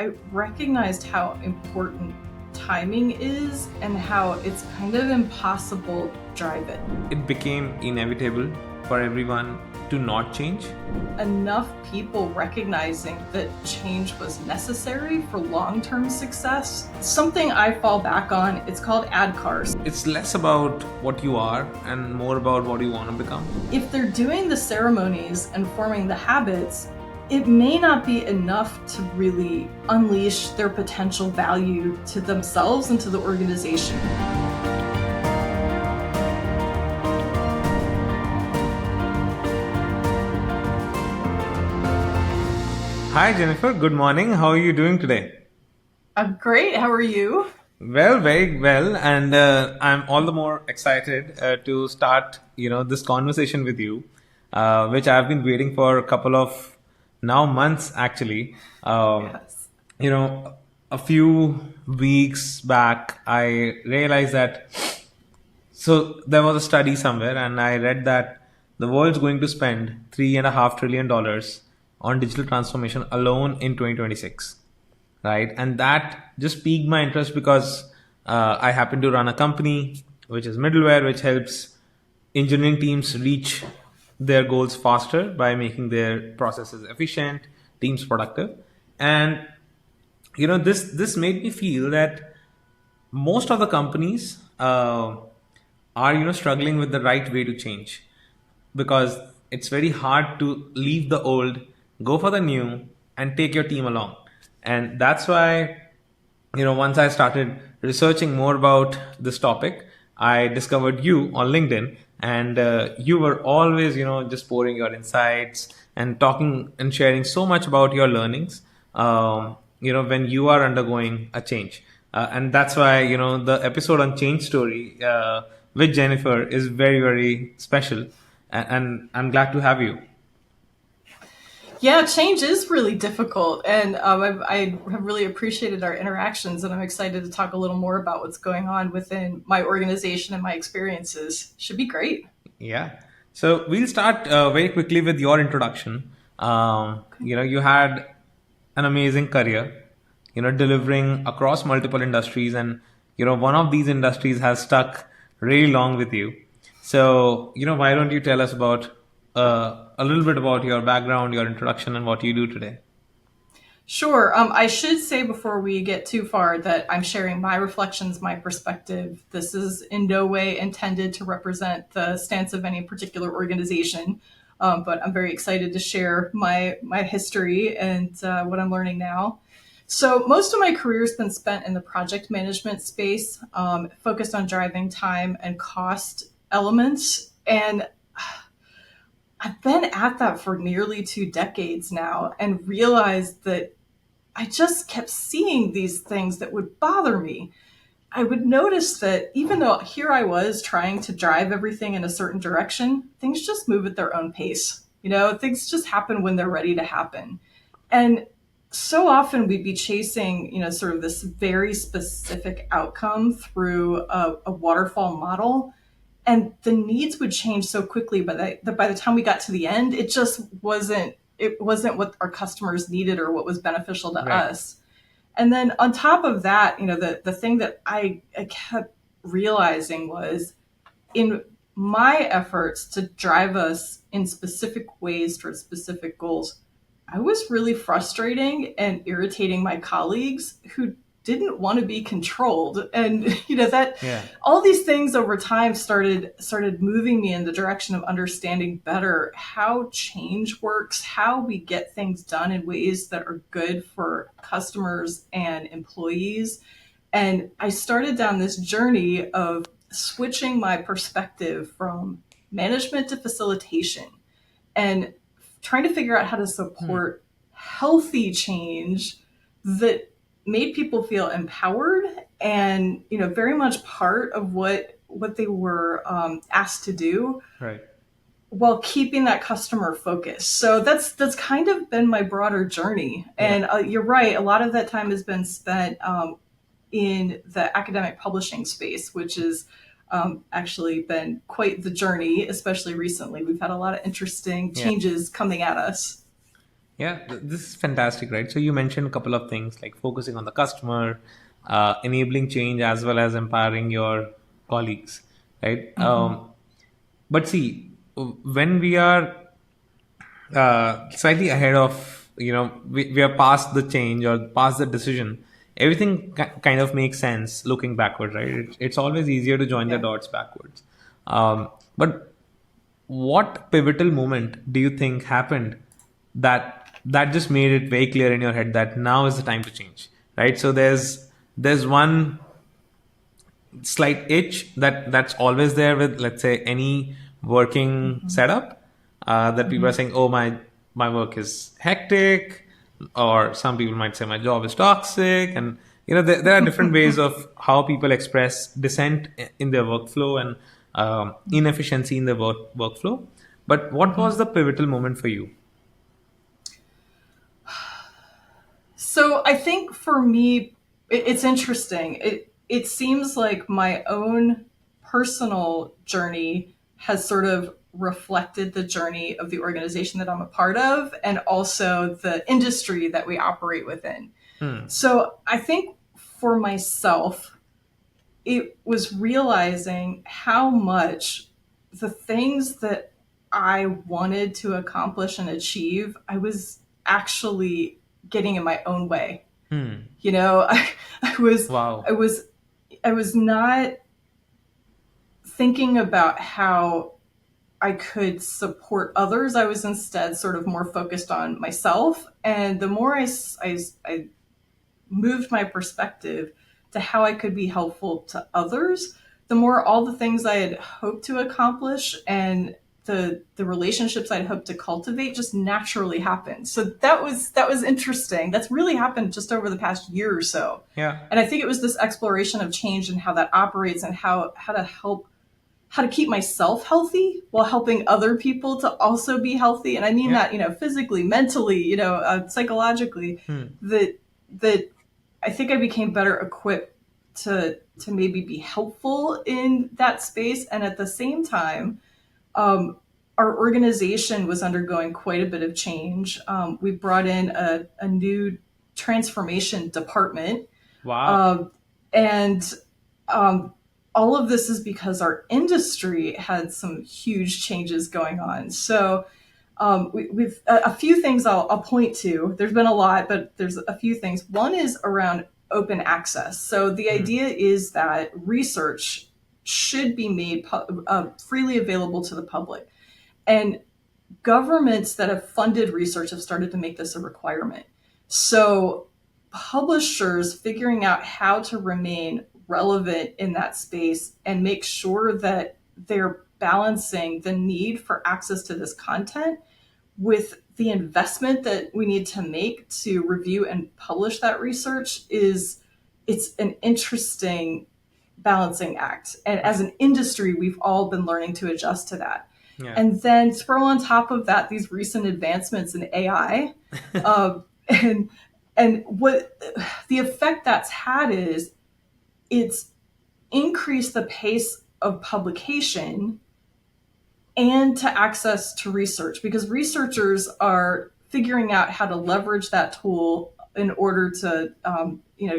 I recognized how important timing is and how it's kind of impossible to drive it. It became inevitable for everyone to not change. Enough people recognizing that change was necessary for long-term success. Something I fall back on, it's called ADKAR. It's less about what you are and more about what you want to become. If they're doing the ceremonies and forming the habits, it may not be enough to really unleash their potential value to themselves and to the organization. Hi, Jennifer. Good morning. How are you doing today? I'm great. How are you? Well, very well, and I'm all the more excited to start, this conversation with you, which I've been waiting for a couple of now months actually. Yes. You know, a few weeks back, I realized that. So there was a study somewhere, and I read that the world's going to spend $3.5 trillion on digital transformation alone in 2026, right? And that just piqued my interest because I happen to run a company which is middleware, which helps engineering teams reach their goals faster by making their processes efficient, teams productive, and this made me feel that most of the companies are struggling with the right way to change because it's very hard to leave the old, go for the new, and take your team along. And that's why, once I started researching more about this topic, I discovered you on LinkedIn, and you were always, just pouring your insights and talking and sharing so much about your learnings, when you are undergoing a change. And that's why, the episode on Change Story with Jennifer is very, very special. And I'm glad to have you. Yeah, change is really difficult, and I have really appreciated our interactions, and I'm excited to talk a little more about what's going on within my organization and my experiences. Should be great. Yeah. So we'll start very quickly with your introduction. You had an amazing career, delivering across multiple industries, and one of these industries has stuck really long with you. So, why don't you tell us about a little bit about your background, your introduction, and what you do today? Sure. I should say before we get too far that I'm sharing my reflections, my perspective. This is in no way intended to represent the stance of any particular organization, but I'm very excited to share my history and what I'm learning now. So most of my career has been spent in the project management space, focused on driving time and cost elements. And I've been at that for nearly 2 decades now and realized that I just kept seeing these things that would bother me. I would notice that even though here I was trying to drive everything in a certain direction, things just move at their own pace. Things just happen when they're ready to happen. And so often we'd be chasing, sort of this very specific outcome through a waterfall model. And the needs would change so quickly, but by the time we got to the end, it wasn't what our customers needed or what was beneficial to Right. us. And then on top of that, the thing that I kept realizing was in my efforts to drive us in specific ways towards specific goals, I was really frustrating and irritating my colleagues who didn't want to be controlled. And that Yeah. all these things over time started moving me in the direction of understanding better how change works, how we get things done in ways that are good for customers and employees. And I started down this journey of switching my perspective from management to facilitation and trying to figure out how to Hmm. support healthy change that made people feel empowered and very much part of what they were asked to do Right. while keeping that customer focus. So that's kind of been my broader journey. Yeah. And you're right, a lot of that time has been spent in the academic publishing space, which has actually been quite the journey, especially recently. We've had a lot of interesting Yeah. changes coming at us. Yeah, this is fantastic, right? So you mentioned a couple of things like focusing on the customer, enabling change, as well as empowering your colleagues, right? Mm-hmm. But see, when we are slightly ahead of, we are past the change or past the decision, everything kind of makes sense looking backward, right? It's always easier to join the Yeah. dots backwards. But what pivotal moment do you think happened that just made it very clear in your head that now is the time to change, right? So there's one slight itch that's always there with, let's say, any working Mm-hmm. setup, that people are Mm-hmm. saying, oh, my work is hectic, or some people might say my job is toxic. And there are different ways of how people express dissent in their workflow, and inefficiency in their workflow. But what Mm-hmm. was the pivotal moment for you? So I think for me, it's interesting. It seems like my own personal journey has sort of reflected the journey of the organization that I'm a part of, and also the industry that we operate within. Hmm. So I think for myself, it was realizing how much the things that I wanted to accomplish and achieve, I was actually getting in my own way. Hmm. You know, I was, I Wow. was, I was not thinking about how I could support others. I was instead sort of more focused on myself. And the more I moved my perspective to how I could be helpful to others, the more all the things I had hoped to accomplish and the relationships I'd hoped to cultivate just naturally happened. So that was interesting. That's really happened just over the past year or so. Yeah. And I think it was this exploration of change and how that operates and how to keep myself healthy while helping other people to also be healthy. And I mean Yeah. that, physically, mentally, psychologically, Hmm. that I think I became better equipped to maybe be helpful in that space. And at the same time, um, our organization was undergoing quite a bit of change. We brought in a new transformation department, Wow. um, and um, all of this is because our industry had some huge changes going on. So we've a few things I'll point to. There's been a lot, but there's a few things. One is around open access. So the Hmm. idea is that research should be made freely available to the public. And governments that have funded research have started to make this a requirement. So publishers figuring out how to remain relevant in that space and make sure that they're balancing the need for access to this content with the investment that we need to make to review and publish that research is it's an interesting balancing act. And as an industry, we've all been learning to adjust to that. Yeah. And then throw on top of that these recent advancements in AI, and what the effect that's had is it's increased the pace of publication and to access to research, because researchers are figuring out how to leverage that tool in order to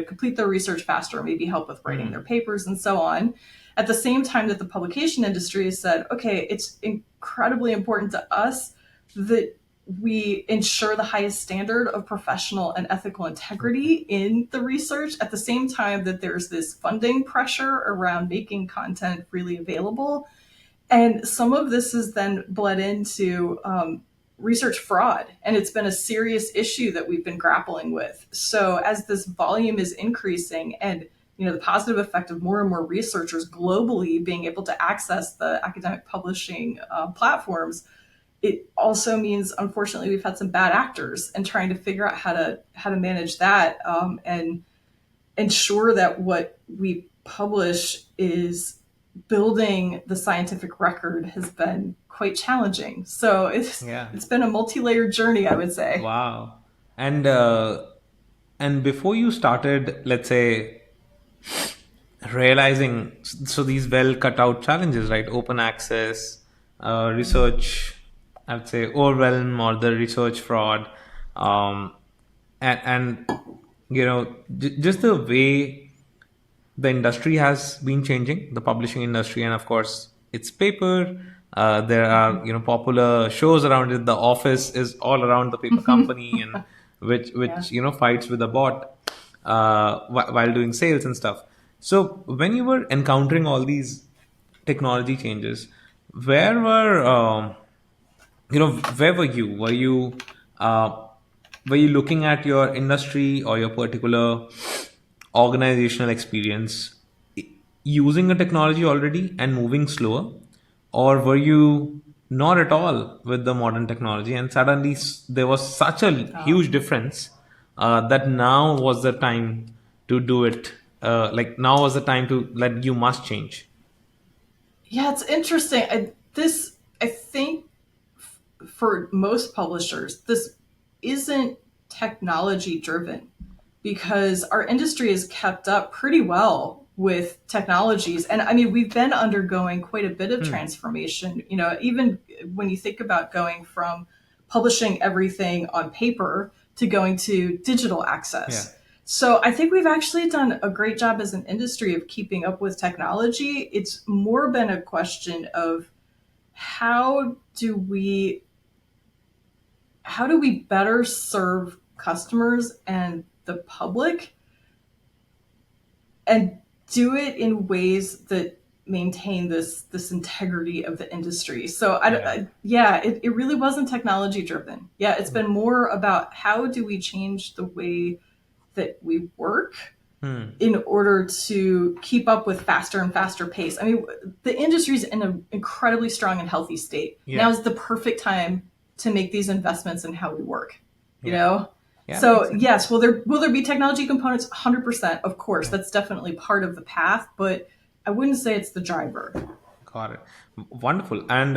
complete their research faster, maybe help with writing their Hmm. papers and so on. At the same time that the publication industry has said, okay, it's incredibly important to us that we ensure the highest standard of professional and ethical integrity in the research, at the same time that there's this funding pressure around making content freely available. And some of this has then bled into research fraud, and it's been a serious issue that we've been grappling with. So as this volume is increasing, and the positive effect of more and more researchers globally being able to access the academic publishing platforms, it also means, unfortunately, we've had some bad actors and trying to figure out how to manage that, and ensure that what we publish is building the scientific record has been quite challenging. So it's Yeah. it's been a multi-layered journey, I would say. Wow. And before you started, let's say, realizing, so these well cut out challenges, right? Open access, research, I would say overwhelm, or the research fraud. um, and just the way the industry has been changing, the publishing industry, and of course it's paper. There are popular shows around it. The Office is all around the paper company, and Yeah. which fights with a bot while doing sales and stuff. So when you were encountering all these technology changes, where were where were you? Uh, were you looking at your industry or your particular organizational experience using a technology already and moving slower, or were you not at all with the modern technology and suddenly there was such a Oh. huge difference that now was the time to do it? Like now was the time to let you must change. Yeah, it's interesting. I think for most publishers, this isn't technology driven because our industry has kept up pretty well with technologies. And I mean, we've been undergoing quite a bit of Hmm. transformation. Even when you think about going from publishing everything on paper to going to digital Yeah. access. So I think we've actually done a great job as an industry of keeping up with technology. It's more been a question of how do we how do we better serve customers and the public and do it in ways that maintain this integrity of the industry. So Yeah. yeah, it really wasn't technology driven. Yeah, it's been more about how do we change the way that we work Hmm. in order to keep up with faster and faster pace. I mean, the industry's in an incredibly strong and healthy state. Now Yeah. is the perfect time to make these you know? We work, you Yeah. know? Yeah, So makes sense. yes, will there be technology components? 100%, of course. Yeah. That's definitely part of the path, but I wouldn't say it's the driver. Got it. Wonderful. And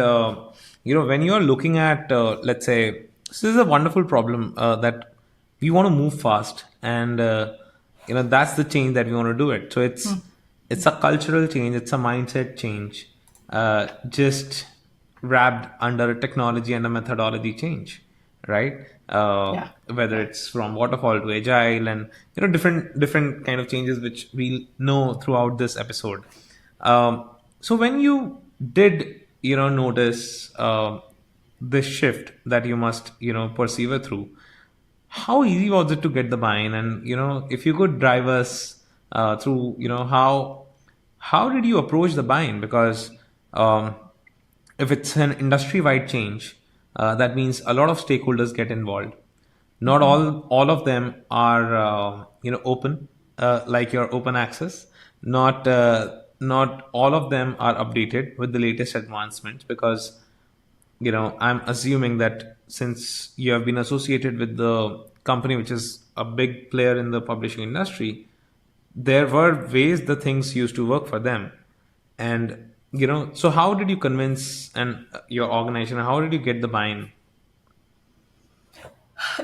when you are looking at, let's say, this is a wonderful problem that we want to move fast, and that's the change that we want to do it. So it's a cultural change, it's a mindset change, just wrapped under a technology and a methodology change, right? Yeah. Whether Yeah. it's from waterfall to agile, and different kind of changes which we'll know throughout this episode. So when you did, notice this shift that you must, persevere through, how easy was it to get the buy-in? And if you could drive us through, how did you approach the buy-in? Because if it's an industry-wide change, that means a lot of stakeholders get involved. Not Hmm. all of them are open, like your open access. Not all of them are updated with the latest advancements, because I'm assuming that since you have been associated with the company which is a big player in the publishing industry, there were ways the things used to work for them. And so how did you convince and your organization, how did you get the buy-in?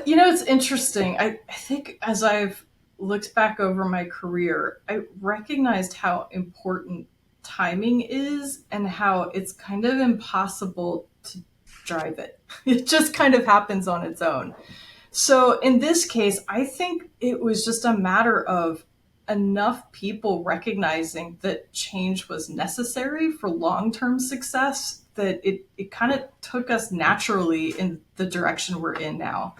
It's interesting. I think as I've looked back over my career, I recognized how important timing is and how it's kind of impossible to drive it. It just kind of happens on its own. So in this case, I think it was just a matter of enough people recognizing that change was necessary for long term success that it kind of took us naturally in the direction we're in now.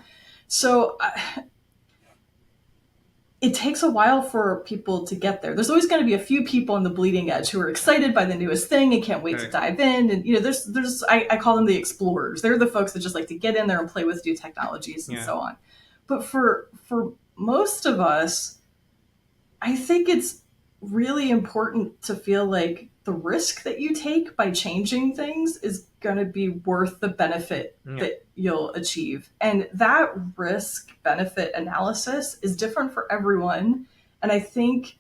So it takes a while for people to get there. There's always going to be a few people on the bleeding edge who are excited by the newest thing and can't wait to Correct. dive in. And I call them the explorers. They're the folks that just like to get in there and play with new technologies and Yeah. so on. But for most of us, I think it's really important to feel like the risk that you take by changing things is going to be worth the benefit Yeah. that you'll achieve. And that risk benefit analysis is different for everyone. And I think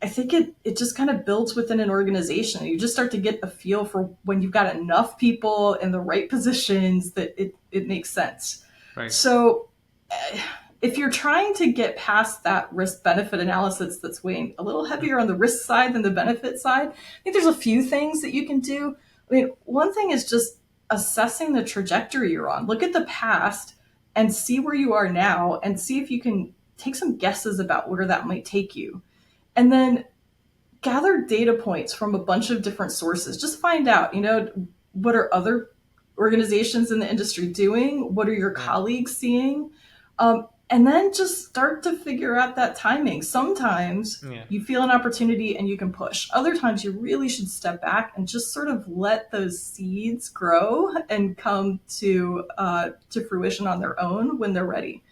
it just kind of builds within an organization. You just start to get a feel for when you've got enough people in the right positions that it makes sense. Right. So if you're trying to get past that risk benefit analysis that's weighing a little heavier on the risk side than the benefit side, I think there's a few things that you can do. I mean, one thing is just assessing the trajectory you're on. Look at the past and see where you are now and see if you can take some guesses about where that might take you. And then gather data points from a bunch of different sources. Just find out, what are other organizations in the industry doing? What are your Yeah. colleagues seeing? And then just start to figure out that timing. Sometimes Yeah. you feel an opportunity and you can push. Other times you really should step back and just sort of let those seeds grow and come to fruition on their own when they're ready.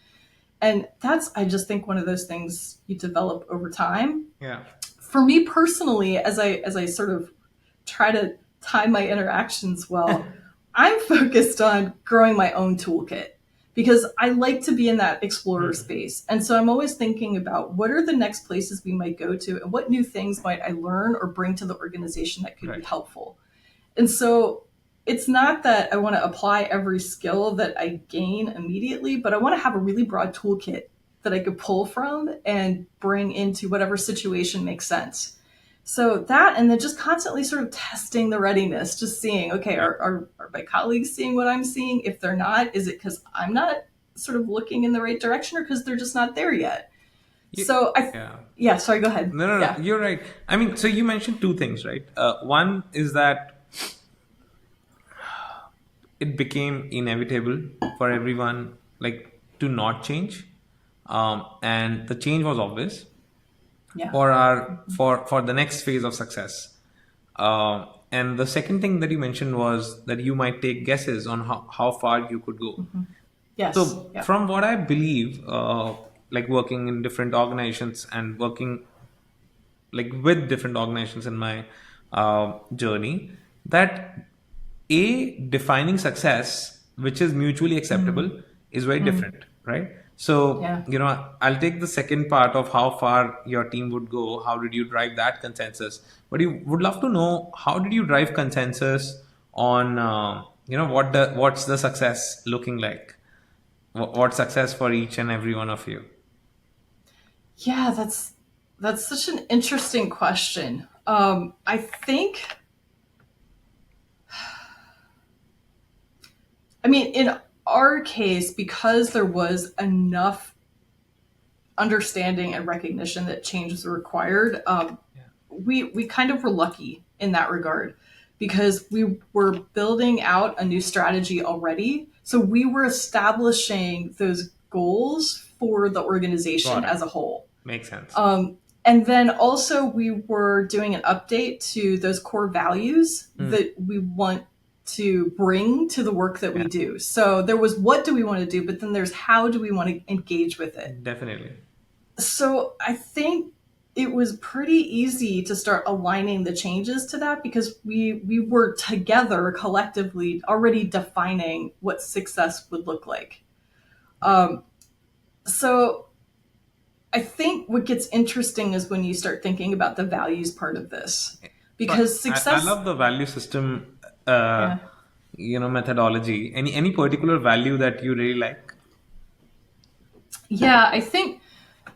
And that's, I just think, one of those things you develop over time. Yeah. For me personally, as I sort of try to time my interactions well, I'm focused on growing my own toolkit because I like to be in that explorer space. And so I'm always thinking about what are the next places we might go to and what new things might I learn or bring to the organization that could be Right. helpful. And so it's not that I want to apply every skill that I gain immediately, but I want to have a really broad toolkit that I could pull from and bring into whatever situation makes sense. So that, and then just constantly sort of testing the readiness, just seeing, okay, Yeah. are my colleagues seeing what I'm seeing? If they're not, is it because I'm not sort of looking in the right direction or because they're just not there yet? Ye- So Yeah. yeah, sorry, go ahead. No, no, no. Yeah. You're right. I mean, so you mentioned two things, right? One is that it became inevitable for everyone, like, to not change, and the change was obvious Yeah. for our for the next phase of success. And the second thing that you mentioned was that you might take guesses on how far you could go. Yes. So, Yeah. from what I believe, like working in different organizations and working like with different organizations in my journey, that a defining success which is mutually acceptable is very different, right? So, Yeah. I'll take the second part of how far your team would go. How did you drive that consensus? But you would love to know, how did you drive consensus on what's the success looking like? What success for each and every one of you? Yeah, that's such an interesting question. I think, I mean, in our case, because there was enough understanding and recognition that changes were required, Yeah. we kind of were lucky in that regard because we were building out a new strategy already. So we were establishing those goals for the organization Got it. as a whole. Makes sense. And then also we were doing an update to those core values that we want to bring to the work that we Yeah, do. So there was what do we want to do, but then there's how do we want to engage with it. definitely. So I think it was pretty easy to start aligning the changes to that because we were together collectively already defining what success would look like. So I think what gets interesting is when you start thinking about the values part of this, So because I success, love the value system, uh, yeah, methodology. Any particular value that you really like? yeah, I think,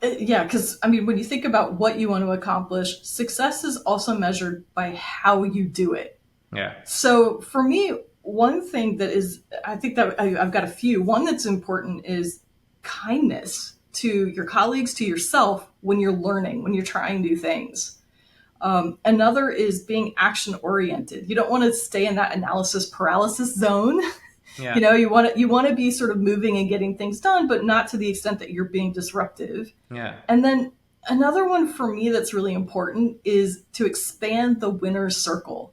yeah, because I mean, when you think about what you want to accomplish, success is also measured by how you do it. Yeah. So for me, one thing that is, I think that I've got a few. One that's important is kindness to your colleagues, to yourself when you're learning, when you're trying new things. Another is being action oriented. You don't want to stay in that analysis paralysis zone. Yeah. You want to be sort of moving and getting things done, but not to the extent that you're being disruptive. Yeah. And then another one for me that's really important is to expand the winner's circle.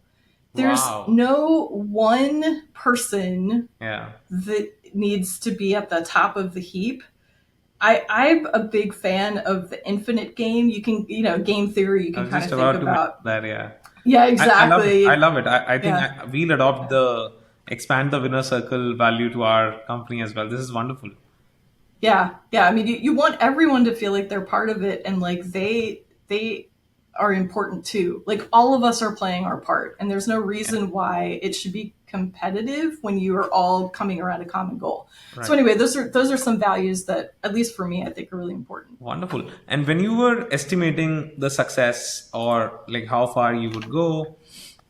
There's Wow. no one person Yeah. that needs to be at the top of the heap. I'm a big fan of the infinite game. You can, game theory, you I can was kind just of think about to mention about. that. Yeah. Yeah, I love it. I exactly. love it. I think Yeah. we'll adopt the expand the winner circle value to our company as well. This is wonderful. Yeah. Yeah. I mean, you want everyone to feel like they're part of it and like they are important too. Like all of us are playing our part and there's no Yeah. reason why it should be competitive when you are all coming around a common goal. So Right. anyway, those are some values that at least for me I think are really important. Wonderful. And when you were estimating the success or like how far you would go,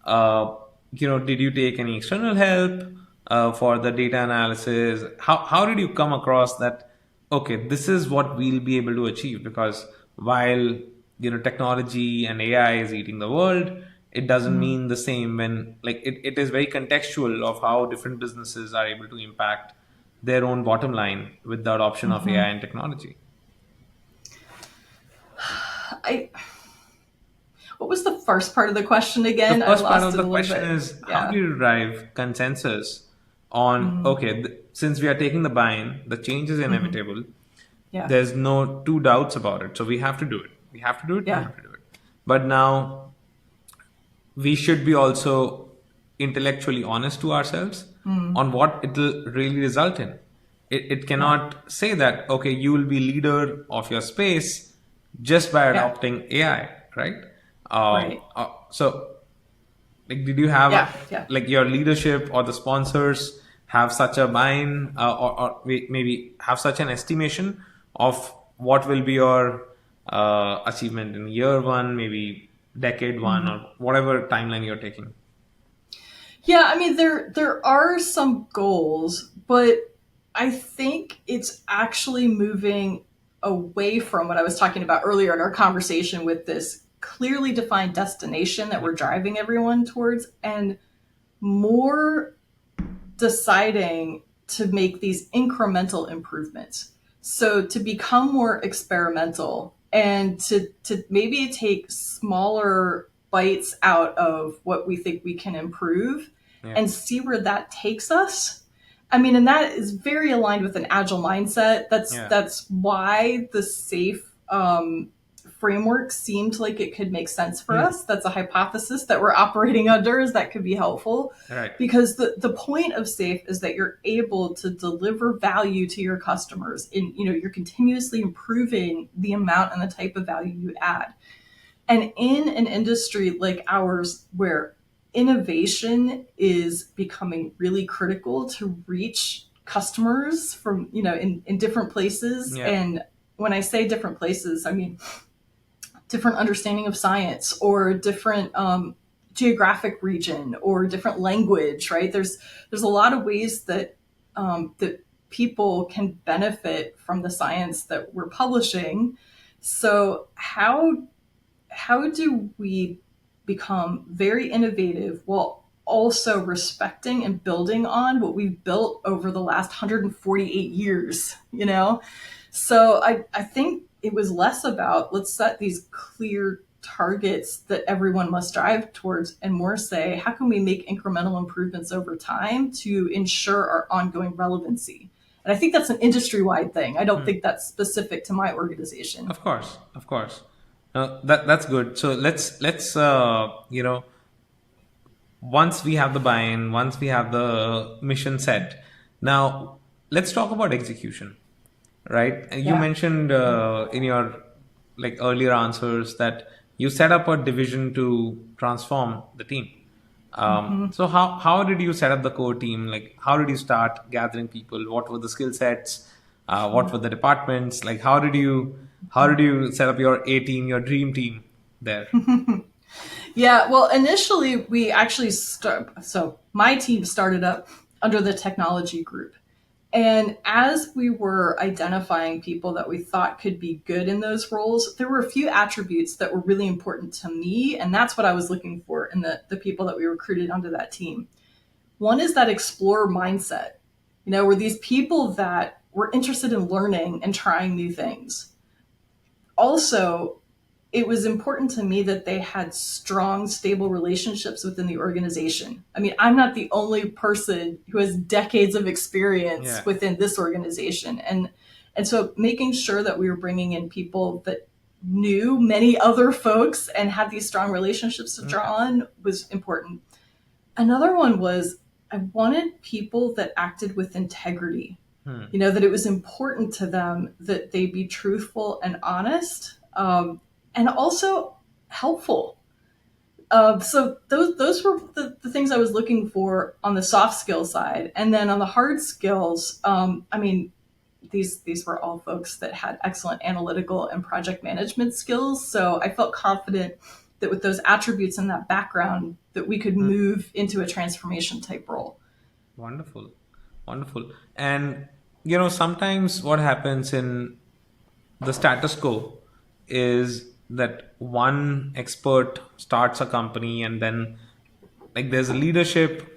uh, did you take any external help? for the data analysis? How did you come across that? Okay, this is what we'll be able to achieve, because while technology and AI is eating the world, it doesn't Mhm. mean the same when, like, it is very contextual of how different businesses are able to impact their own bottom line with the adoption of AI Mhm. and technology. I What was the first part of the question The again? I first part lost of it the a little question bit. is, how do Yeah. you derive consensus on, Mhm. okay, since we are taking the buy-in, the change is Mhm. inevitable. Yeah. There's no two doubts about it. So we have to do it. We have to do it. We Yeah. have to do it. But now we should be also intellectually honest to ourselves Mm. on what it will really result in. It Yeah. cannot say that, okay, you will be leader of your space just by Yeah. adopting AI, right? Right. So, like, did you have, Yeah. Yeah. like, your leadership or the sponsors have such a mind, or maybe have such an estimation of what will be your achievement in year one, maybe decade one, Mhm. or whatever timeline you're taking? Yeah, I mean there are some goals, but I think it's actually moving away from what I was talking about earlier in our conversation with this clearly defined destination that Yeah. we're driving everyone towards, and more deciding to make these incremental improvements. So to become more experimental and to maybe take smaller bites out of what we think we can improve Yeah. and see where that takes us. I mean, and that is very aligned with an agile mindset. Yeah. That's why the safe framework seemed like it could make sense for Hmm. us. That's a hypothesis that we're operating under, is that could be helpful, Right. because the point of safe is that you're able to deliver value to your customers in, you're continuously improving the amount and the type of value you add. And in an industry like ours, where innovation is becoming really critical to reach customers from, in different places. Yeah. And when I say different places, I mean different understanding of science, or different geographic region, or different language. Right? There's a lot of ways that people can benefit from the science that we're publishing. So how do we become very innovative while also respecting and building on what we've built over the last 148 years? So I think it was less about, let's set these clear targets that everyone must strive towards, and more say, how can we make incremental improvements over time to ensure our ongoing relevancy? And I think that's an industry wide thing. I don't Hmm. think that's specific to my organization. Of course. Of course. That's good. So let's once we have the buy-in, once we have the mission set, now let's talk about execution, right? And you Yeah. mentioned in your, like, earlier answers that you set up a division to transform the team. So how did you set up the core team? Like, how did you start gathering people? What were the skill sets? What Yeah. were the departments? Like, how did you set up your A team, your dream team there? Yeah, well, initially we actually so my team started up under the technology group. And as we were identifying people that we thought could be good in those roles, there were a few attributes that were really important to me. And that's what I was looking for in the people that we recruited onto that team. One is that explorer mindset. Were these people that were interested in learning and trying new things. Also, it was important to me that they had strong, stable relationships within the organization. I mean, I'm not the only person who has decades of experience Yeah. within this organization. And so making sure that we were bringing in people that knew many other folks and had these strong relationships to draw on was important. Another one was, I wanted people that acted with integrity. Hmm. That it was important to them that they be truthful and honest, and also helpful. So those were the things I was looking for on the soft skill side. And then on the hard skills, I mean, these were all folks that had excellent analytical and project management skills. So I felt confident that with those attributes and that background, that we could Hmm. move into a transformation type role. Wonderful, wonderful. And sometimes what happens in the status quo is that one expert starts a company, and then like there's a leadership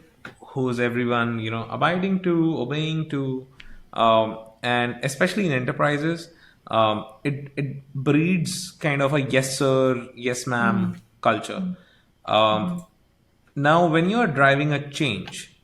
who's everyone abiding to, obeying to, and especially in enterprises, it breeds kind of a yes sir, yes ma'am culture. Um, Now, when you are driving a change,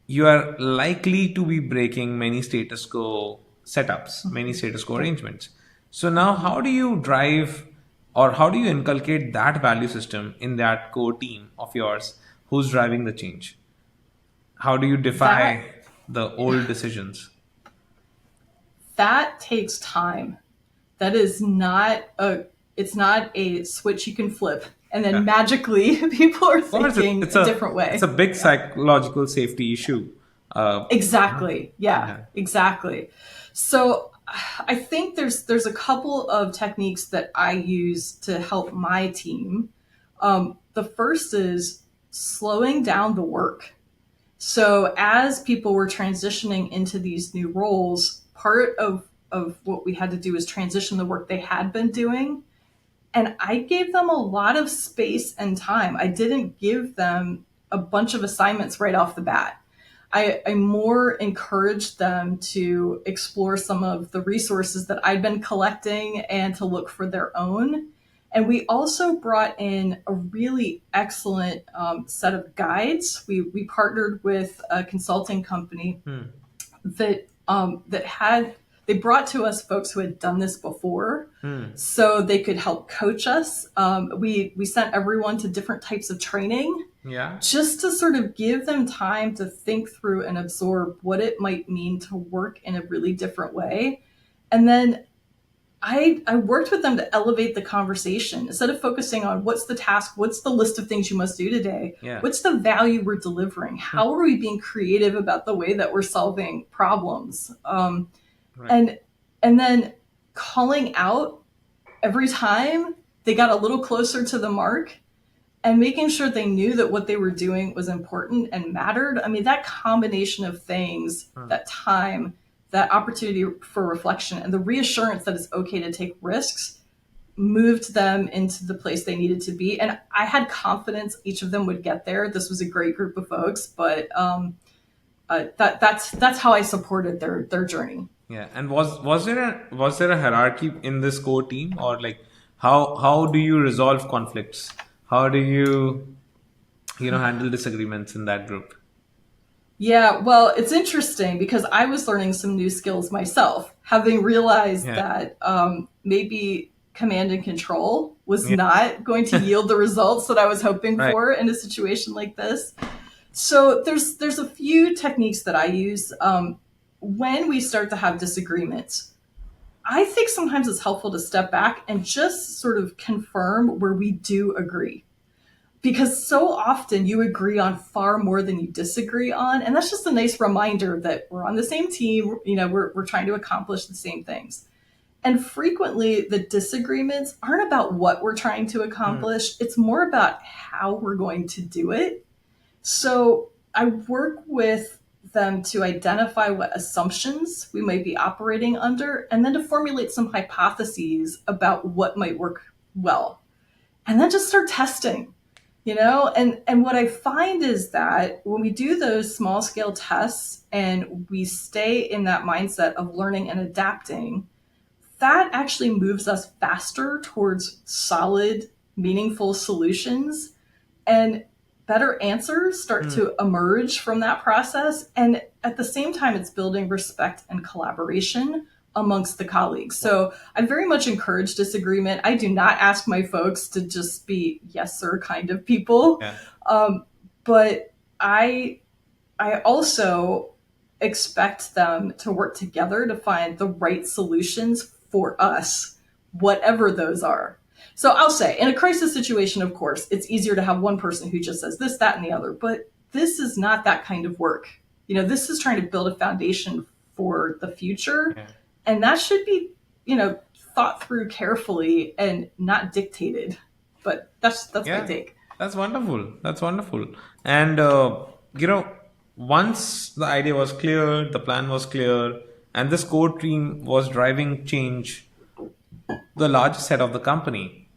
you are likely to be breaking many status quo setups, many status quo arrangements. So now, how do you drive, or how do you inculcate that value system in that core team of yours who's driving the change? How do you That defy the old decisions? that takes time. That is not a it's not a switch you can flip and then Yeah. magically people are Of course, thinking it's a a different it's a way. big Yeah. psychological safety issue. Exactly. Yeah, Yeah. exactly. So I think there's a couple of techniques that I use to help my team. The first is slowing down the work. So as people were transitioning into these new roles, part of what we had to do is transition the work they had been doing. And I gave them a lot of space and time. I didn't give them a bunch of assignments right off the bat. I more encouraged them to explore some of the resources that I'd been collecting and to look for their own. And we also brought in a really excellent set of guides. We partnered with a consulting company Hmm. that had they brought to us folks who had done this before, Hmm. so they could help coach us. We sent everyone to different types of training Yeah. just to sort of give them time to think through and absorb what it might mean to work in a really different way. And then I worked with them to elevate the conversation. Instead of focusing on what's the task, what's the list of things you must do today, Yeah. what's the value we're delivering, Hmm. how are we being creative about the way that we're solving problems, Right. and and then calling out every time they got a little closer to the mark and making sure they knew that what they were doing was important and mattered. I mean, that combination of things, Hmm. that time, that opportunity for reflection, and the reassurance that it's okay to take risks moved them into the place they needed to be. And I had confidence each of them would get there. This was a great group of folks, but that's how I supported their journey. Yeah, and was there a hierarchy in this core team, or like how do you resolve conflicts? How do you handle disagreements in that group? Yeah, well, it's interesting because I was learning some new skills myself, having realized Yeah, that maybe command and control was yeah, not going to yield the results that I was hoping right. for in a situation like this. So there's a few techniques that I use when we start to have disagreements. I think sometimes it's helpful to step back and just sort of confirm where we do agree, because so often you agree on far more than you disagree on, and that's just a nice reminder that we're on the same team. We're trying to accomplish the same things. And frequently the disagreements aren't about what we're trying to Hmm. accomplish, it's more about how we're going to do it. So I work with them to identify what assumptions we might be operating under, and then to formulate some hypotheses about what might work well, and then just start testing. And what I find is that when we do those small scale tests and we stay in that mindset of learning and adapting, that actually moves us faster towards solid, meaningful solutions, and better answers start Hmm. to emerge from that process. And at the same time, it's building respect and collaboration amongst the colleagues. So I very much encourage disagreement. I do not ask my folks to just be yes sir kind of people. Yeah. Um, but I also expect them to work together to find the right solutions for us, whatever those are. So I'll say, in a crisis situation, of course, it's easier to have one person who just says this, that, and the other. But this is not that kind of work. This is trying to build a foundation for the future. Yeah. And that should be, thought through carefully and not dictated. But that's my Yeah. take. That's wonderful. That's wonderful. And once the idea was clear, the plan was clear, and this core team was driving change, the large set of the company,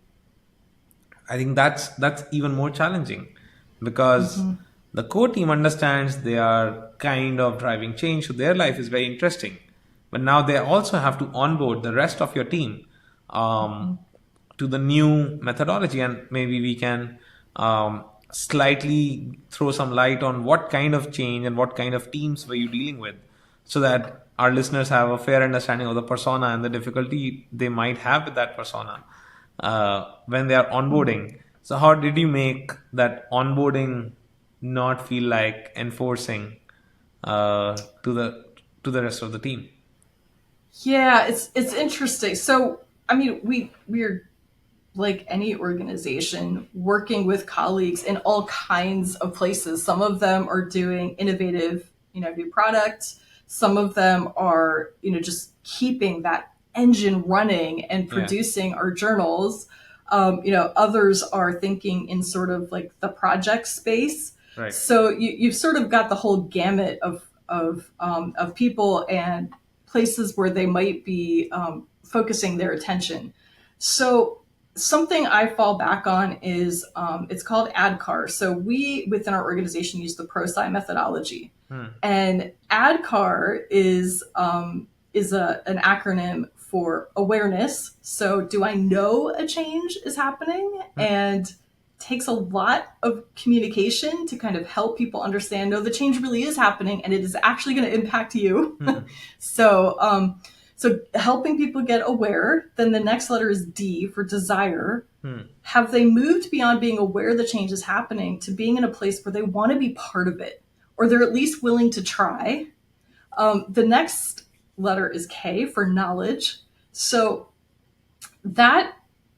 I think that's even more challenging because Mm-hmm. the core team understands they are kind of driving change, so their life is very interesting. But now they also have to onboard the rest of your team um, Mm-hmm. to the new methodology, and maybe we can slightly throw some light on what kind of change and what kind of teams were you dealing with, so that our listeners have a fair understanding of the persona and the difficulty they might have with that persona when they are onboarding. So, how did you make that onboarding not feel like enforcing to the rest of the team? Yeah, it's interesting. So, I mean, we're like any organization working with colleagues in all kinds of places. Some of them are doing innovative, new products. Some of them are, just keeping that engine running and Yeah, producing our journals. Others are thinking in sort of like the project space. right. So you've sort of got the whole gamut of people and places where they might be focusing their attention. So something I fall back on is it's called ADKAR. So we within our organization use the ProSci methodology, Hmm. and ADKAR is an acronym for awareness. So do I know a change is happening? And takes a lot of communication to kind of help people understand, no, the change really is happening and it is actually going to impact you. Hmm. So helping people get aware. Then the next letter is D for desire. Hmm. Have they moved beyond being aware the change is happening to being in a place where they want to be part of it, or they're at least willing to try? The next letter is K for knowledge. So that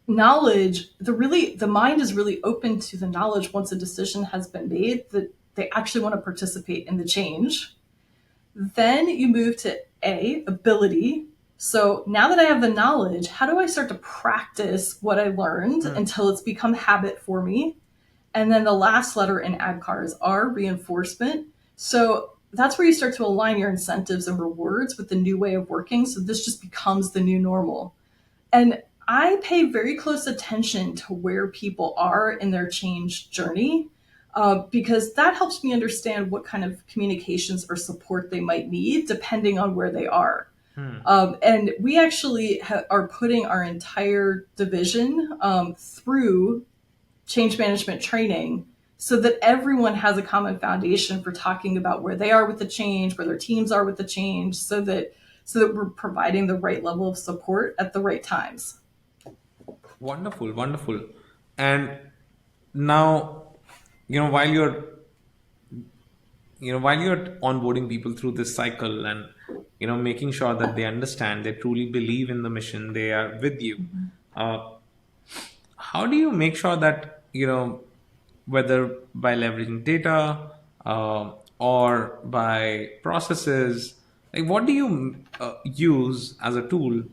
knowledge, the mind is really open to the knowledge once a decision has been made that they actually want to participate in the change. Then you move to A, ability. So now that I have the knowledge, how do I start to practice what I learned Hmm. until it's become habit for me? And then the last letter in ADKAR is R, reinforcement. So that's where you start to align your incentives and rewards with the new way of working. So this just becomes the new normal. And I pay very close attention to where people are in their change journey, because that helps me understand what kind of communications or support they might need depending on where they are. Hmm. And we actually are putting our entire division through change management training so that everyone has a common foundation for talking about where they are with the change, where their teams are with the change, so that we're providing the right level of support at the right times. Wonderful, wonderful. And now, you know, while you're while you're onboarding people through this cycle and making sure that they understand, they truly believe in the mission, they are with you. Uh, how do you make sure that whether by leveraging data or by processes, like what do you use as a tool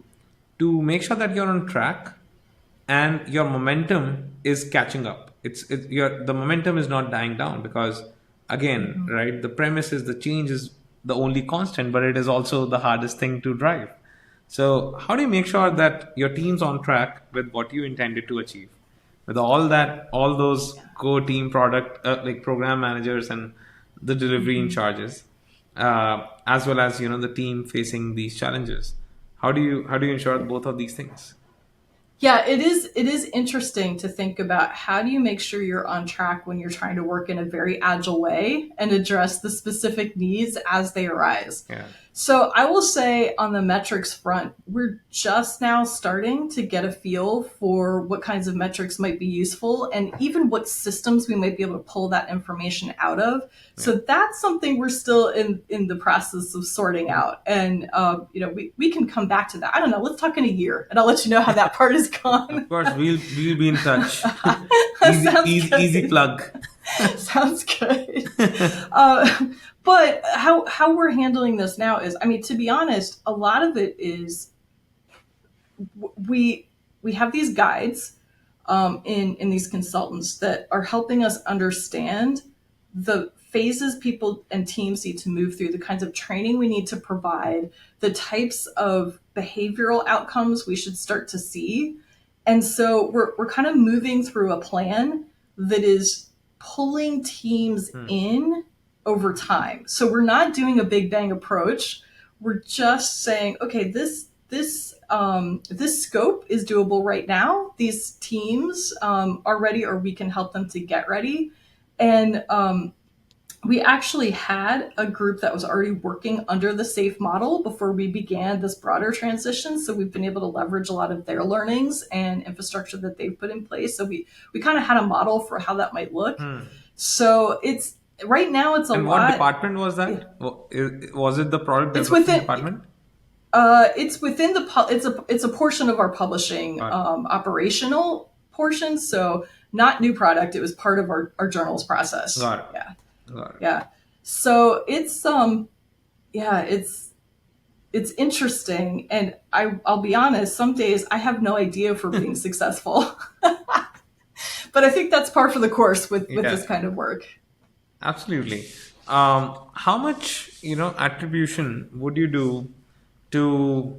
to make sure that you're on track and your momentum is catching up? It's your the momentum is not dying down, because again, Mhm. right, the premise is the change is the only constant, but it is also the hardest thing to drive. So how do you make sure that your team's on track with what you intended to achieve, with all those core team product like program managers and the delivery in Mhm. charges, as well as the team facing these challenges? How do you ensure both of these things? Yeah, it is interesting to think about how do you make sure you're on track when you're trying to work in a very agile way and address the specific needs as they arise. Yeah. So I will say on the metrics front, we're just now starting to get a feel for what kinds of metrics might be useful and even what systems we might be able to pull that information out of. Yeah. So that's something we're still in the process of sorting out. And, we can come back to that. I don't know. Let's talk in a year and I'll let you know how that part is Of gone. course, we'll be in touch. Easy, Sounds easy good. plug. Sounds good. Uh, but how we're handling this now is, I mean, to be honest, a lot of it is we we have these guides in these consultants that are helping us understand the phases people and teams need to move through, the kinds of training we need to provide, the types of behavioral outcomes we should start to see. And so we're kind of moving through a plan that is pulling teams in over time. So we're not doing a big bang approach. We're just saying, okay, this scope is doable right now. These teams are ready, or we can help them to get ready. And we actually had a group that was already working under the SAFE model before we began this broader transition. So we've been able to leverage a lot of their learnings and infrastructure that they've put in place. So we kind of had a model for how that might look. So it's right now it's a And what lot. department was Yeah. that? Was it the product It's development within department? it's within it's a portion of our publishing Got operational portion. So not new product. It was part of our journals process. Got Yeah. it. Got it. Yeah. So it's yeah, it's interesting, and I'll be honest, some days I have no idea if we're being successful. But I think that's par for the course with Yeah, this kind of work. absolutely. How much, attribution would you do to,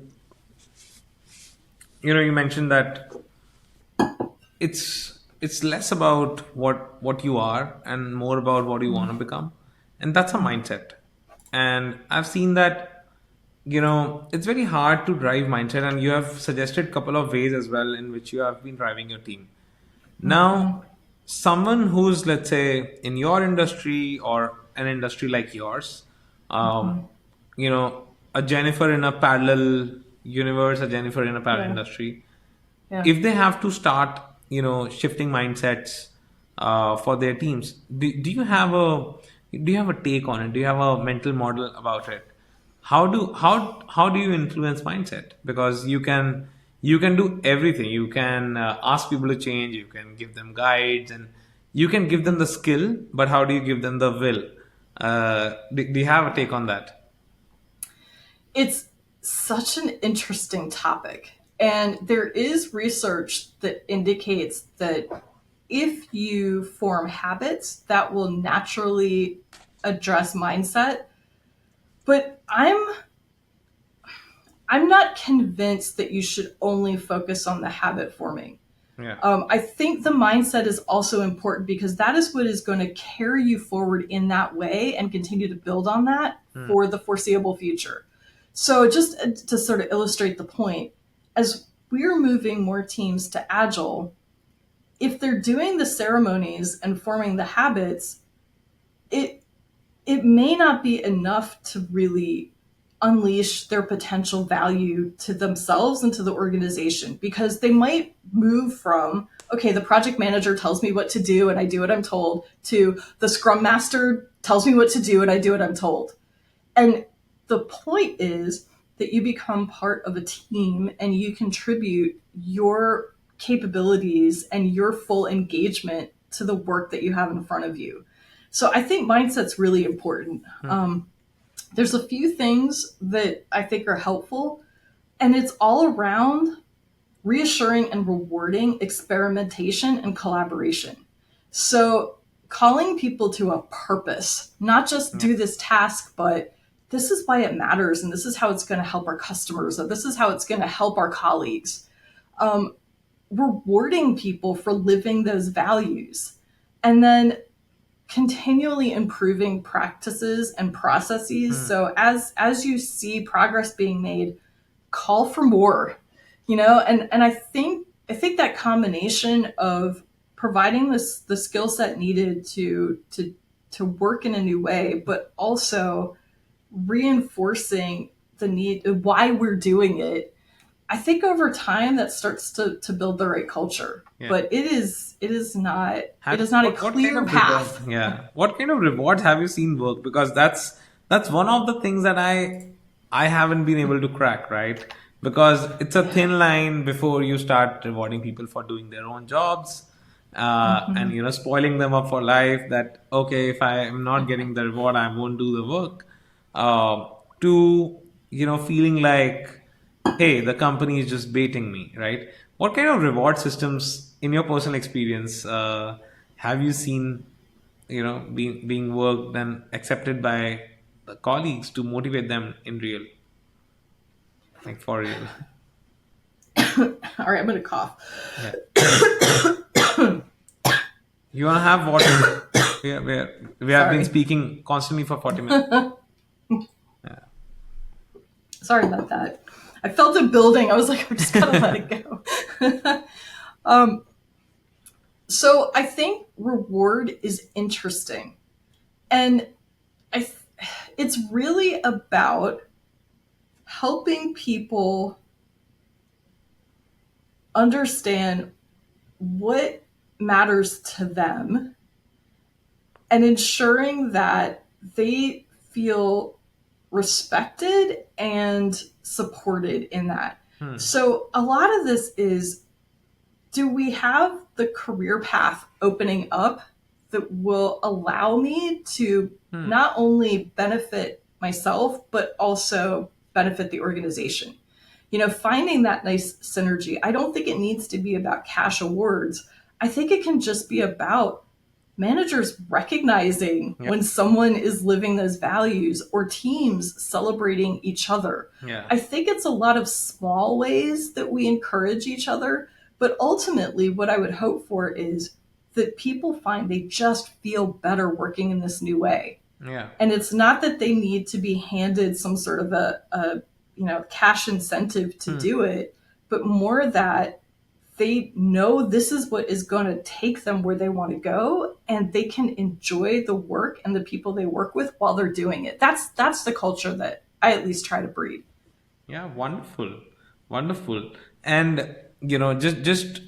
you mentioned that it's less about what you are and more about what you want to become, and that's a mindset. And I've seen that, it's very hard to drive mindset, and you have suggested a couple of ways as well in which you have been driving your team. Now, someone who's, let's say, in your industry or an industry like yours, um, a Jennifer in a parallel universe, a Jennifer in a parallel Yeah. industry, Yeah. if they have to start, shifting mindsets for their teams, do you have a take on it? Do you have a mental model about it? How do you influence mindset? Because you can do everything. You can ask people to change. You can give them guides, and you can give them the skill. But how do you give them the will? Do you have a take on that? It's such an interesting topic. And there is research that indicates that if you form habits, that will naturally address mindset. But I'm not convinced that you should only focus on the habit forming. Yeah. I think the mindset is also important because that is what is going to carry you forward in that way and continue to build on that for the foreseeable future. So just to sort of illustrate the point, as we're moving more teams to Agile, if they're doing the ceremonies and forming the habits, it it may not be enough to really unleash their potential value to themselves and to the organization, because they might move from, okay, the project manager tells me what to do and I do what I'm told, to the scrum master tells me what to do and I do what I'm told. And the point is that you become part of a team and you contribute your capabilities and your full engagement to the work that you have in front of you. So I think mindset's really important. There's a few things that I think are helpful, and it's all around reassuring and rewarding experimentation and collaboration. So calling people to a purpose, not just do this task, but this is why it matters, and this is how it's going to help our customers, or this is how it's going to help our colleagues. Rewarding people for living those values, and then continually improving practices and processes. So as you see progress being made, call for more, and I think that combination of providing the skill set needed to work in a new way, but also reinforcing the need, why we're doing it. I think over time that starts to build the right culture. Yeah. But it is not a What kind clear of path. reward? Yeah. What kind of rewards have you seen work? Because that's one of the things that I haven't been able to crack, right? Because it's a thin line before you start rewarding people for doing their own jobs, and spoiling them up for life. That, okay, if I am not getting the reward, I won't do the work. To feeling like, hey, the company is just baiting me, right? What kind of reward systems, in your personal experience, have you seen being worked and accepted by the colleagues to motivate them in real, like for real. All right, I'm going to cough. Yeah. You want to have water? We have been Sorry. speaking constantly for 40 minutes. Yeah. Sorry about that. I felt it building. I was like, I'm just going to let it go. So I think reward is interesting. And I, it's really about helping people understand what matters to them and ensuring that they feel respected and supported in that. Hmm. So a lot of this is, do we have the career path opening up that will allow me to Hmm. not only benefit myself, but also benefit the organization? Finding that nice synergy. I don't think it needs to be about cash awards. I think it can just be about managers recognizing Yeah. when someone is living those values or teams celebrating each other. Yeah. I think it's a lot of small ways that we encourage each other, but ultimately, what I would hope for is that people find they just feel better working in this new way. Yeah. And it's not that they need to be handed some sort of a cash incentive to Hmm. do it, but more that they know this is what is going to take them where they want to go, and they can enjoy the work and the people they work with while they're doing it. That's the culture that I at least try to breed. Yeah, wonderful, wonderful, and just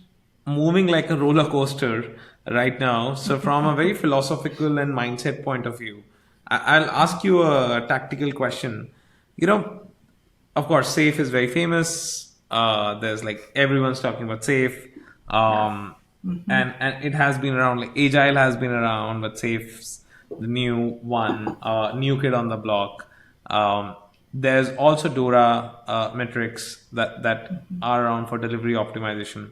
moving like a roller coaster right now. So, from a very philosophical and mindset point of view, I'll ask you a tactical question. You know, of course, safe is very famous. There's like everyone's talking about safe, Yeah. and it has been around. Like agile has been around, but safe's the new one, new kid on the block. Um, there's also Dora metrics that are around for delivery optimization.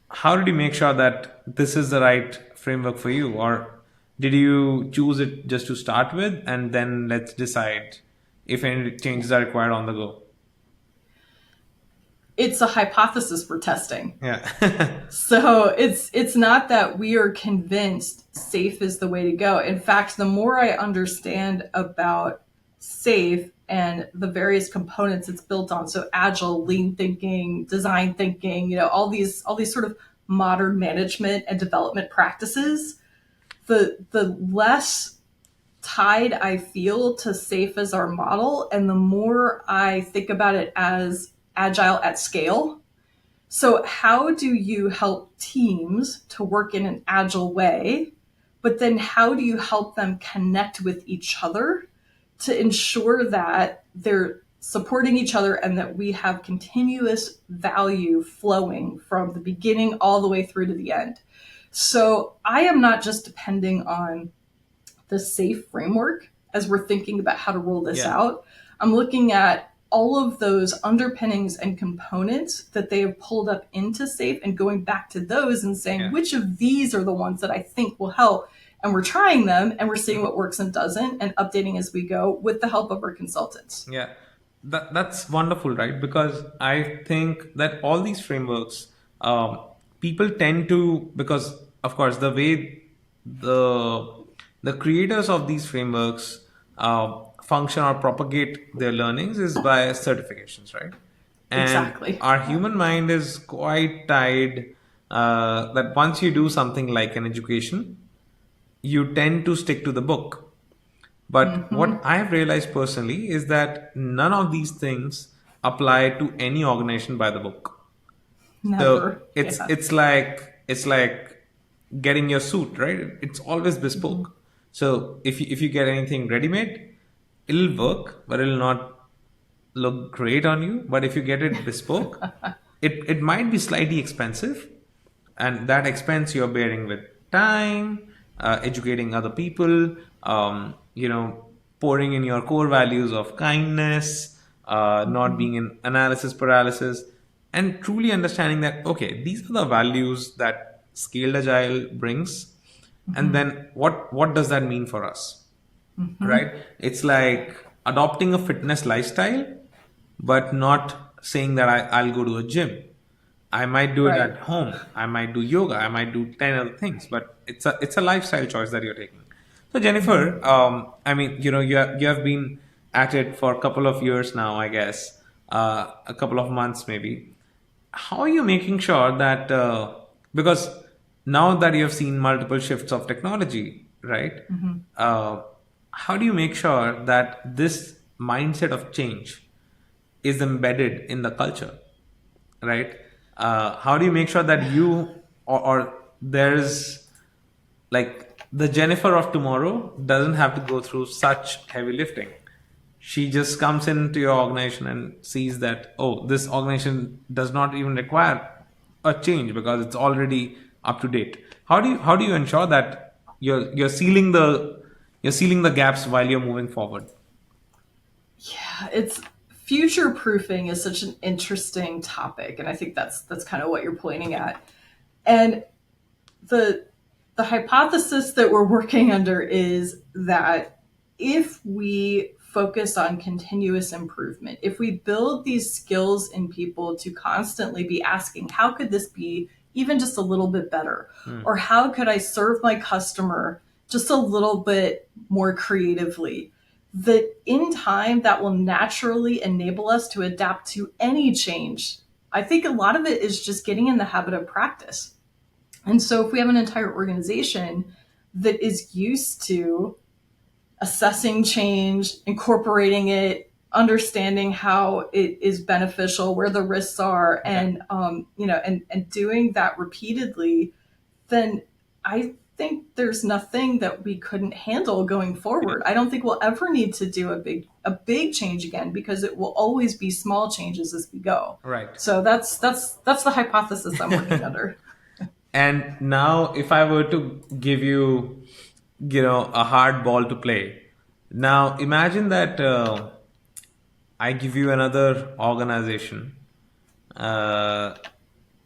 How did you make sure that this is the right framework for you, or did you choose it just to start with, and then let's decide if any changes are required on the go? It's a hypothesis we're testing. Yeah. So it's not that we are convinced safe is the way to go. In fact, the more I understand about safe and the various components it's built on, so agile, lean thinking, design thinking, all these sort of modern management and development practices, the less tied I feel to safe as our model, and the more I think about it as agile at scale. So, how do you help teams to work in an agile way? But then, how do you help them connect with each other to ensure that they're supporting each other and that we have continuous value flowing from the beginning all the way through to the end? So, I am not just depending on the SAFE framework as we're thinking about how to roll this Yeah. out. I'm looking at all of those underpinnings and components that they have pulled up into SAFE and going back to those and saying, Yeah. which of these are the ones that I think will help? And we're trying them and we're seeing what works and doesn't and updating as we go with the help of our consultants. Yeah, that's wonderful, right? Because I think that all these frameworks, um, people tend to, because of course the way the the creators of these frameworks function or propagate their learnings is by certifications, right? And Exactly. our Yeah. human mind is quite tied that once you do something like an education, you tend to stick to the book. But what I have realized personally is that none of these things apply to any organization by the book. So Never. it's Yeah. it's like it's like getting your suit, right? It's always bespoke. So if you get anything ready made, it'll work, but it'll not look great on you. But if you get it bespoke, it might be slightly expensive, and that expense you're bearing with time, educating other people, pouring in your core values of kindness, not being in analysis paralysis, and truly understanding that okay, these are the values that scaled agile brings. And then what does that mean for us? Mm-hmm. Right? It's like adopting a fitness lifestyle, but not saying that I'll go to a gym. I might do it at Right. home. I might do yoga. I might do 10 other things, but it's a lifestyle choice that you're taking. So Mm-hmm. Jennifer, I mean, you have been at it for a couple of years now, I guess, a couple of months maybe. How are you making sure that because now that you have seen multiple shifts of technology, right? Mm-hmm. Uh, how do you make sure that this mindset of change is embedded in the culture, right? How do you make sure that you or there's like the Jennifer of tomorrow doesn't have to go through such heavy lifting? She just comes into your organization and sees that, oh, this organization does not even require a change because it's already up to date. How do you ensure that you're sealing the gaps while you're moving forward? Yeah, it's future proofing is such an interesting topic, and I think that's kind of what you're pointing at. And the the hypothesis that we're working under is that if we focus on continuous improvement, if we build these skills in people to constantly be asking, how could this be even just a little bit better? Hmm. Or how could I serve my customer just a little bit more creatively? That in time, that will naturally enable us to adapt to any change. I think a lot of it is just getting in the habit of practice. And so if we have an entire organization that is used to assessing change, incorporating it, understanding how it is beneficial, where the risks are, Yeah. and and doing that repeatedly, then I think there's nothing that we couldn't handle going Yeah. forward. I don't think we'll ever need to do a big change again because it will always be small changes as we go. Right. So that's the hypothesis I'm working under. And now, if I were to give you, a hard ball to play, now imagine that I give you another organization uh,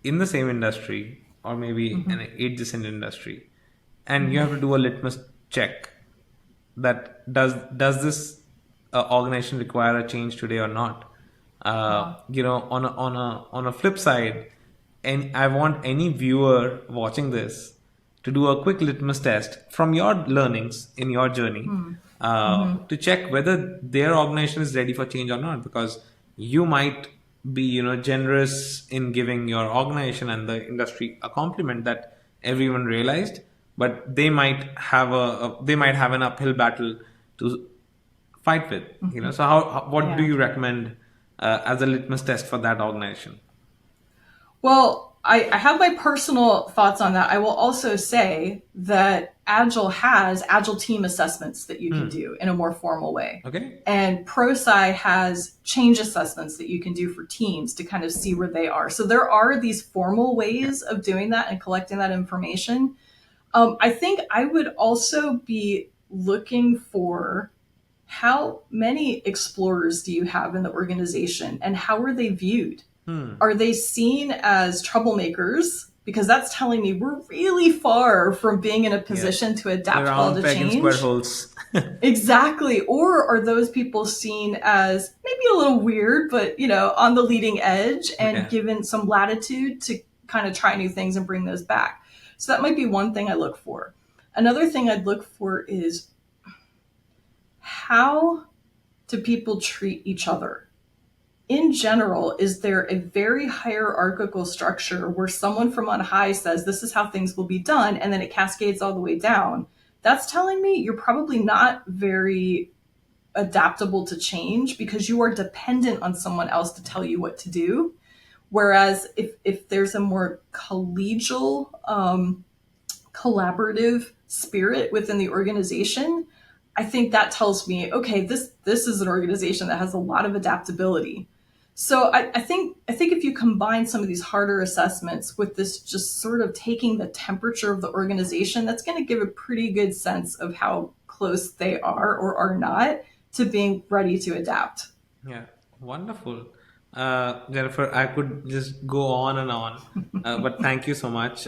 in the same industry or maybe an Hmm. adjacent industry, and you Hmm. have to do a litmus check that does this organization require a change today or not. Uh-huh. On a flip side, and I want any viewer watching this to do a quick litmus test from your learnings in your journey, Hmm. Hmm. to check whether their organization is ready for change or not, because you might be generous in giving your organization and the industry a compliment that everyone realized, but they might have an uphill battle to fight with. Hmm. So what do Yeah. you recommend as a litmus test for that organization? Well, I have my personal thoughts on that. I will also say that Agile has Agile team assessments that you can Hmm. do in a more formal way. Okay. And ProSci has change assessments that you can do for teams to kind of see where they are. So there are these formal Yeah. ways of doing that and collecting that information. I think I would also be looking for how many explorers do you have in the organization and how are they viewed? Hmm. Are they seen as troublemakers? Because that's telling me we're really far from being in a Yeah. position to The adapt well round to peg in square change. holes. Exactly. Or are those people seen as maybe a little weird, but on the leading edge and Yeah. given some latitude to kind of try new things and bring those back? So that might be one thing I look for. Another thing I'd look for is how do people treat each other? In general, is there a very hierarchical structure where someone from on high says, this is how things will be done, and then it cascades all the way down? That's telling me you're probably not very adaptable to change because you are dependent on someone else to tell you what to do. Whereas if there's a more collegial, collaborative spirit within the organization, I think that tells me, okay, this is an organization that has a lot of adaptability. So I think if you combine some of these harder assessments with this just sort of taking the temperature of the organization, that's going to give a pretty good sense of how close they are or are not to being ready to adapt. Yeah, wonderful. Jennifer, I could just go on and on, but thank you so much.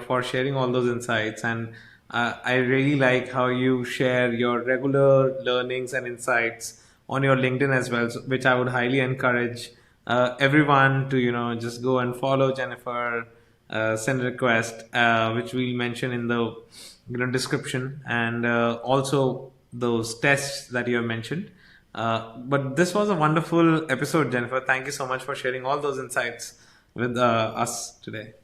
for sharing all those insights. And I really like how you share your regular learnings and insights on your LinkedIn as well, which I would highly encourage everyone to just go and follow Jennifer, send a request, which we'll mention in the description, and also those tests that you have mentioned. But this was a wonderful episode, Jennifer. Thank you so much for sharing all those insights with us today.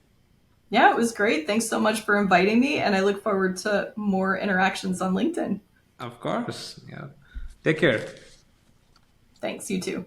Yeah, it was great. Thanks so much for inviting me, and I look forward to more interactions on LinkedIn. Of course. Yeah. Take care. Thanks, you too.